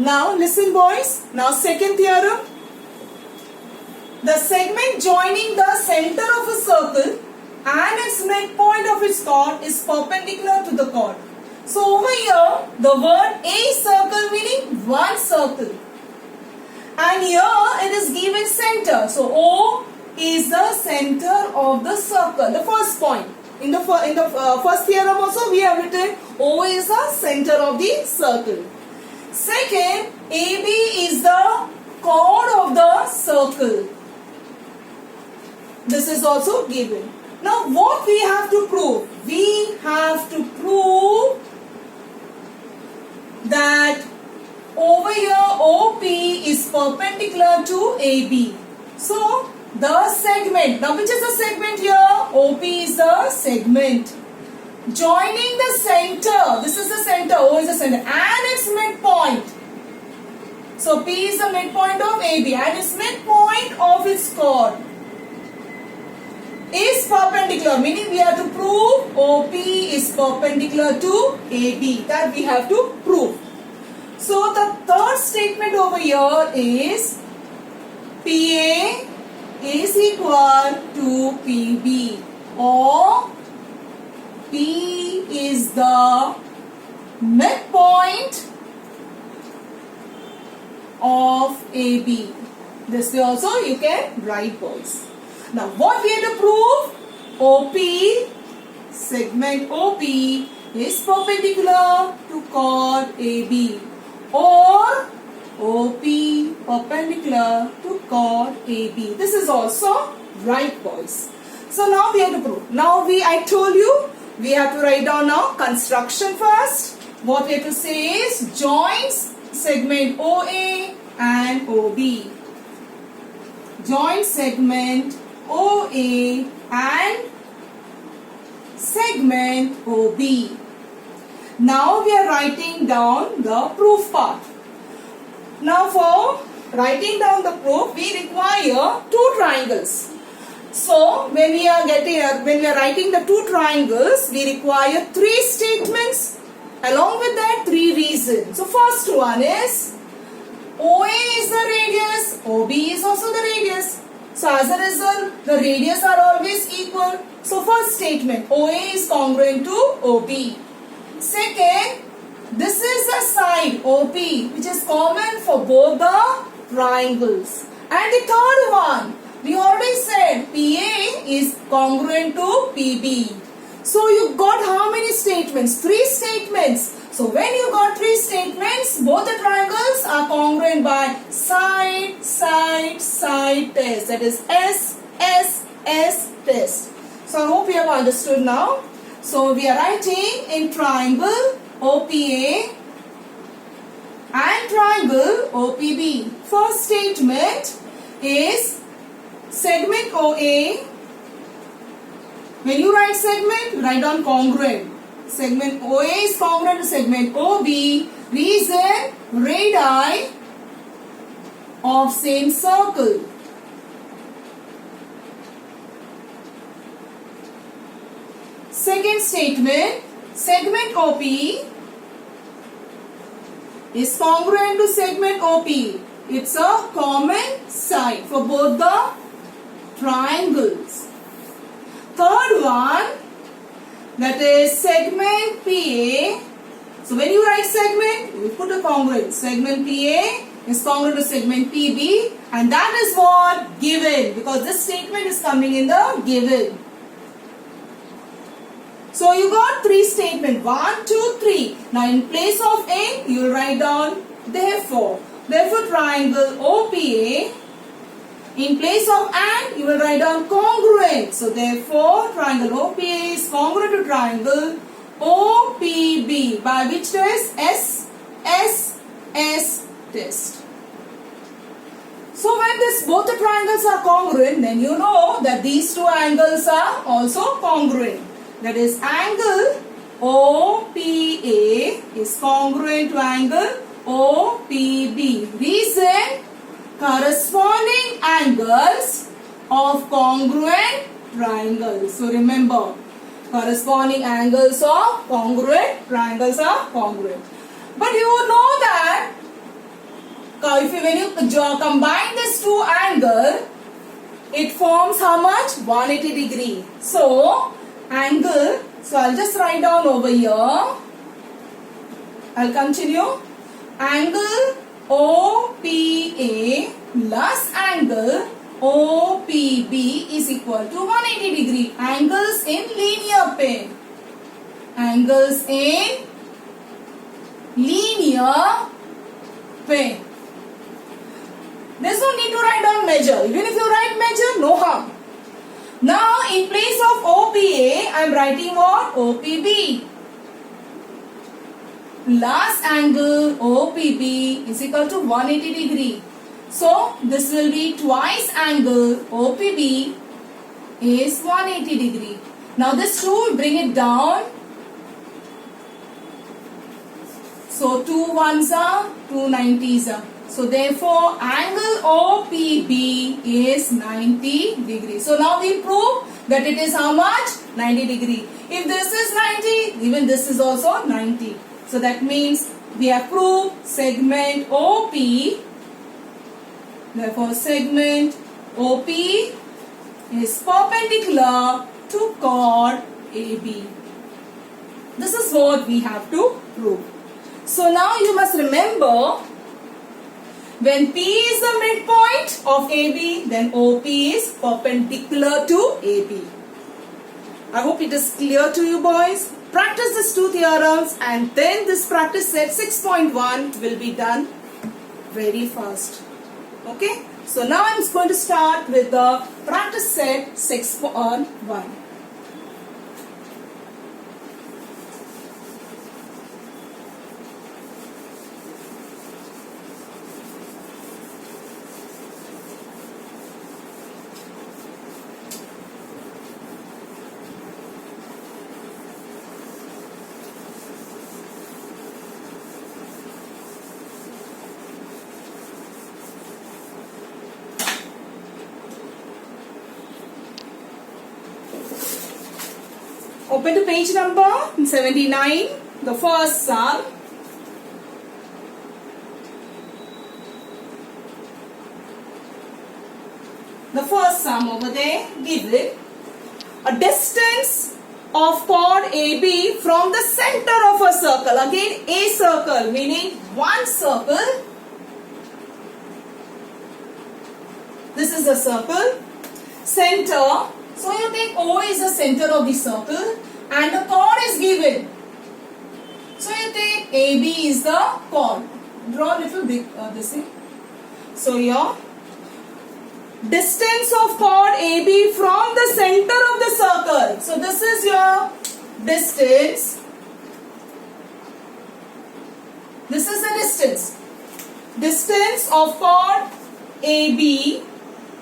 Now listen boys. Now second theorem. The segment joining the center of a circle and its midpoint of its chord is perpendicular to the chord. So over here the word A is circle meaning one circle. And here it is given center. So O is the center of the circle. The first point. In the first theorem also we have written O is the center of the circle. Second, AB is the chord of the circle. This is also given. Now what we have to prove? We have to prove that over here OP is perpendicular to AB. So the segment, now which is the segment here? OP is the segment joining the center. This is the center, O is the center, and its midpoint. So P is the midpoint of AB and its midpoint of its chord is perpendicular, meaning we have to prove OP is perpendicular to AB. That we have to prove. So the third statement over here is PA is equal to PB, or P is the midpoint of AB. This way also you can write boys. Now what we have to prove? OP, segment OP is perpendicular to chord AB, or OP perpendicular to chord AB. This is also right boys. So now we have to prove. Now I told you we have to write down now construction first. What we have to say is joins segment OA and OB. Join segment OA and segment OB. Now we are writing down the proof part. Now for writing down the proof, we require two triangles. So when we are writing the two triangles, we require three statements. Along with that, three reasons. So first one is OA is the radius, OB is also the radius. So as a result, the radius are always equal. So first statement, OA is congruent to OB. Second, this is the side OP which is common for both the triangles. And the third one, we already said PA is congruent to PB. So you got how many statements? Three statements. So when you got three statements, both the triangles are congruent by side, side, side test. That is S, S, S test. So I hope you have understood now. So we are writing in triangle OPA and triangle OPB. First statement is segment OA. When you write segment, write down congruent. Segment OA is congruent to segment OB. Reason, radii of same circle. Second statement, segment OP is congruent to segment OP. It's a common side for both the triangles. Third one, that is segment PA. So when you write segment, you put a congruent. Segment PA is congruent to segment PB, and that is what given, because this statement is coming in the given. So you got three statements, 1, 2, 3. Now in place of A, you will write down therefore. Therefore triangle OPA. In place of and, you will write down congruent. So therefore triangle OPA is congruent to triangle OPB. By which test? S, S, S test. So when both the triangles are congruent, then you know that these two angles are also congruent. That is angle OPA is congruent to angle OPB. Reason, corresponding angles of congruent triangles. So remember, corresponding angles of congruent triangles are congruent. But you know that when you combine these two angles, it forms how much? 180 degree. So angle, so I'll just write down over here. I'll continue. Angle OPA plus angle OPB is equal to 180 degree. Angles in linear plane. Angles in linear plane. There's no need to write down measure. Even if you write measure, no harm. Now in place of OPA, I am writing what? OPB. Plus angle OPB is equal to 180 degree. So this will be twice angle OPB is 180 degree. Now this 2, bring it down. So 2 1s are 2 90s are. So therefore angle OPB is 90 degrees. So now we prove that it is how much? 90 degree. If this is 90, even this is also 90. So that means we have proved segment OP. Therefore segment OP is perpendicular to chord AB. This is what we have to prove. So now you must remember, when P is the midpoint of AB, then OP is perpendicular to AB. I hope it is clear to you boys. Practice these 2 theorems and then this practice set 6.1 will be done very fast. Okay. So now I am going to start with the practice set 6.1. Open to page number 79, the first sum. The first sum over there gives it a distance of chord AB from the center of a circle. Again, a circle meaning one circle. This is a circle. Center. So you take O is the center of the circle and the chord is given. So you take AB is the chord. Draw a little big this thing. So your distance of chord AB from the center of the circle. So this is your distance. This is the distance. Distance of chord AB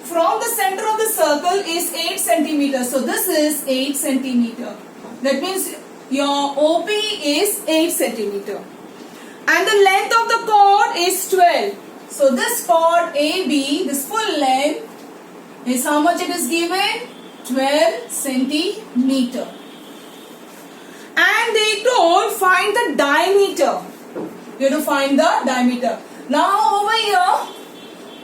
from the center of the circle is 8 centimeters. So this is 8 centimeter. That means your OP is 8 centimeter. And the length of the chord is 12. So this chord AB, this full length is how much it is given? 12 centimeter. And they told find the diameter. You have to find the diameter. Now over here,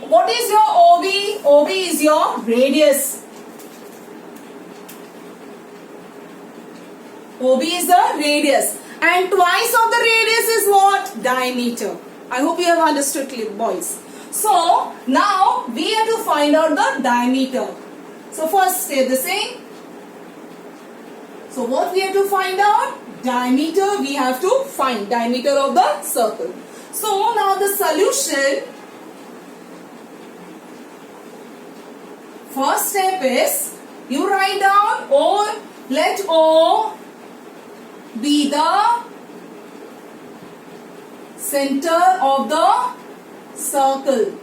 what is your OB? OB is your radius. OB is the radius. And twice of the radius is what? Diameter. I hope you have understood, boys. So, now we have to find out the diameter. So, first stay the same. So, what we have to find out? Diameter we have to find. Diameter of the circle. So, now the solution. First step is, you write down O, let O be the center of the circle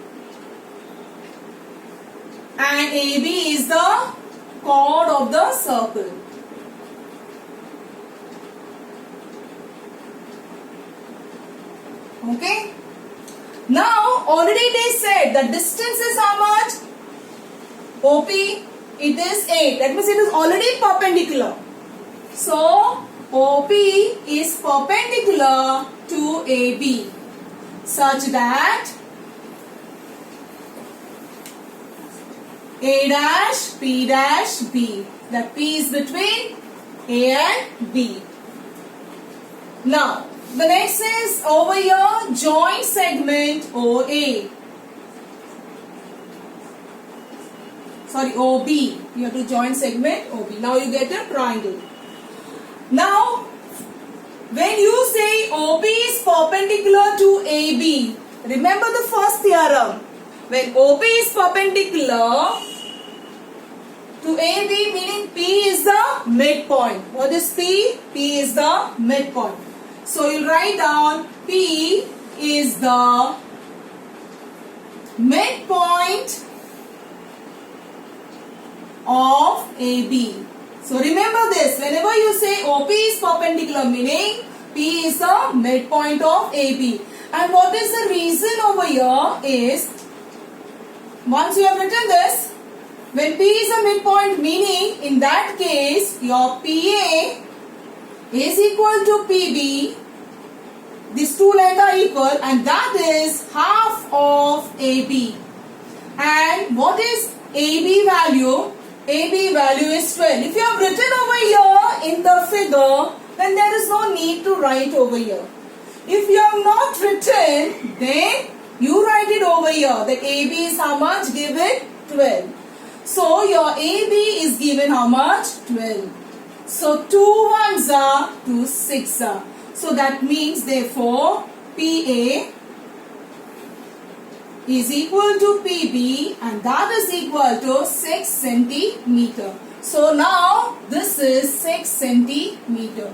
and AB is the chord of the circle. Okay. Now already they said the distance is how much? OP, it is 8. That means it is already perpendicular. So OP is perpendicular to AB such that A dash, P dash, B. That P is between A and B. Now, the next is over here, joint segment OA. Sorry, OB. You have to join segment OB. Now you get a triangle. Now, when you say OB is perpendicular to AB, remember the first theorem. When OB is perpendicular to AB, meaning P is the midpoint. What is P? P is the midpoint. So you write down P is the midpoint of AB. So remember this, whenever you say OP is perpendicular, meaning P is the midpoint of AB. And what is the reason over here is, once you have written this, when P is a midpoint, meaning in that case your PA is equal to PB, these two lengths are equal, and that is half of AB. And what is AB value? AB value is 12. If you have written over here in the figure, then there is no need to write over here. If you have not written, then you write it over here. That AB is how much? Give it 12. So your AB is given how much? 12. So 2 ones are 2 6 are. So that means therefore PA is equal to PB, and that is equal to 6 centimeter. So now this is 6 centimeter.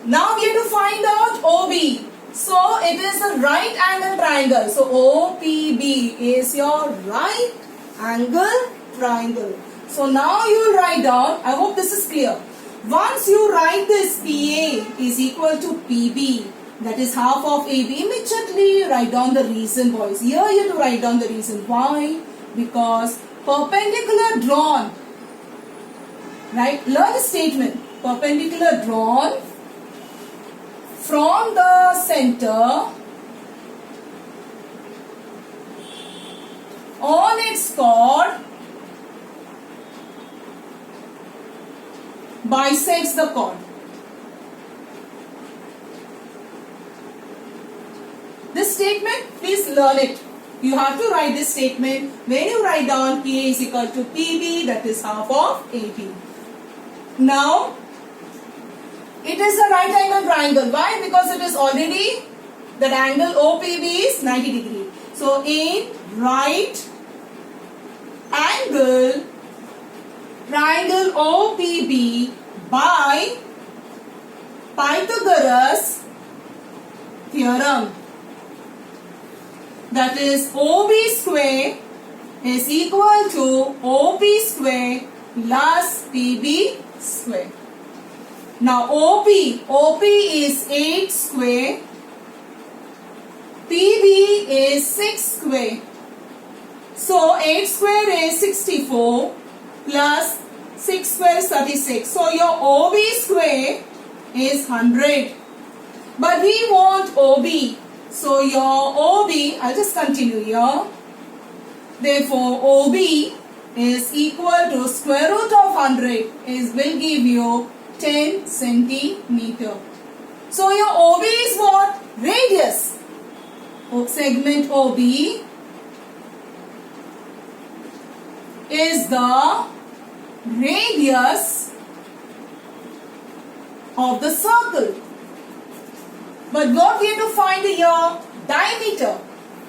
Now we have to find out OB. So it is a right angle triangle. So OPB is your right angle triangle. So now you will write down, I hope this is clear. Once you write this PA is equal to PB, that is half of AB, immediately write down the reason, boys. Here you have to write down the reason. Why? Because perpendicular drawn, right? Learn the statement. Perpendicular drawn from the center on its chord bisects the chord. This statement, please learn it. You have to write this statement. When you write down PA is equal to PB, that is half of AB. Now, it is a right angle triangle. Why? Because it is already, that angle OPB is 90 degree. So, in right angle triangle OPB by Pythagoras theorem, that is OB square is equal to OP square plus PB square. Now OP is 8 square, PB is 6 square. So 8 square is 64 plus 6 square is 36. So your OB square is 100. But we want OB. So your OB, I'll just continue here. Therefore OB is equal to square root of 100 will give you 10 centimeter. So your OB is what? Radius. Segment OB is the radius of the circle. But what we have to find here? Diameter.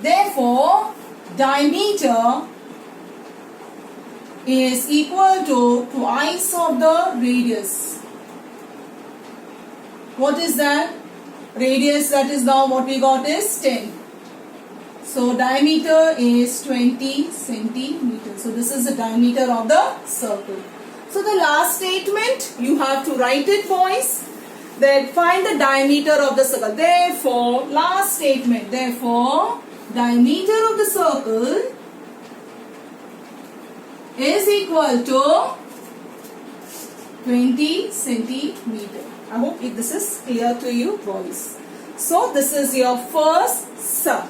Therefore, diameter is equal to twice of the radius. What is that? Radius, that is now what we got is 10. So diameter is 20 centimeters. So this is the diameter of the circle. So the last statement, you have to write it, boys. Then find the diameter of the circle. Therefore, last statement, therefore, diameter of the circle is equal to 20 centimeter. I hope this is clear to you, boys. So this is your first sum.